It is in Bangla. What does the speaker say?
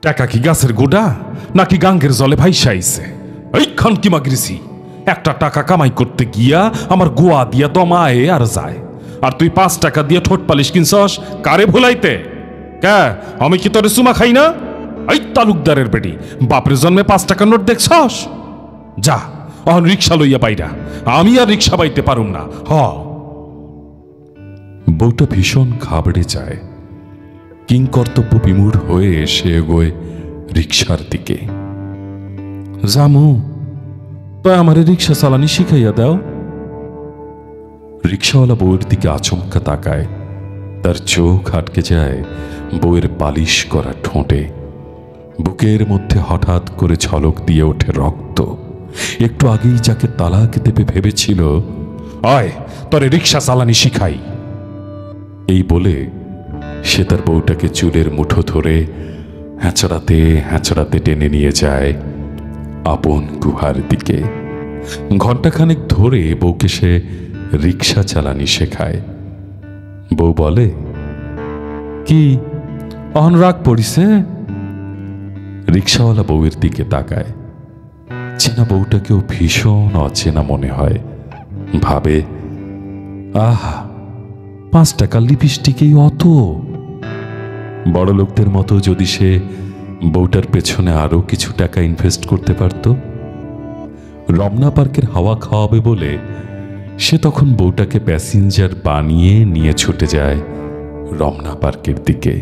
টাকা কি গাছের গোড়া নাকি গাঙ্গের জলে ভাইসা আইছে? এই খান কি মাগরিছি, একটা টাকা কামাই করতে গিয়া আমার গোয়া দিয়া দমায়ে আর যায়, আর তুই 5 টাকা দিয়ে ঠোঁট পালিশ কিনছস কারে ভুলাইতে? কে আমি কি তোরে চুমা খাই না? এই তালুকদারের বেটি, বাপের জন্মে 5 টাকার নোট দেখছস? যা অহন রিক্সা লইয়া বাইরা, আমি আর রিক্সা বাইতে পারুম না। হ। বউটা ভীষণ ঘাবড়ে যায়, কিংকর্তব্য বিমূঢ় হয়ে এসে এগোয় রিক্সার দিকে। জামু, তাই আমারে রিক্সা চালানি শিখাইয়া দাও। রিক্সাওয়ালা বউয়ের দিকে আচমকা তাকায়, তার চোখ আটকে যায় বউয়ের পালিশ করা ঠোঁটে। বুকের মধ্যে হঠাৎ করে ঝলক দিয়ে ওঠে রক্ত। একটু আগেই যাকে তালাক দেবে ভেবেছিল, আয় তরে রিক্সা চালানি শিখাই। এই বলে সে তার বউটাকে চুলের মুঠো ধরে হ্যাঁচড়াতে হ্যাঁচড়াতে টেনে নিয়ে যায় আপন গুহার দিকে। ঘণ্টাখানেক ধরে বউকে সে রিক্সা চালানি শেখায়। বউ বলে, কি অহন রাগ পড়িছে? রিক্সাওয়ালা বউয়ের দিকে তাকায়। চেনা বউটাকেও ভীষণ অচেনা মনে হয়। ভাবে, আহা, 5 টাকার লিপস্টিকেই অত। বড় লোকদের মতো যদি সে বউটার পেছনে আরো কিছু টাকা ইনভেস্ট করতে পারত। রমনা পার্কের হাওয়া খাওয়াবে বলে সে তখন বউটাকে প্যাসেঞ্জার বানিয়ে নিয়ে ছুটে যায় রমনা পার্কের দিকে।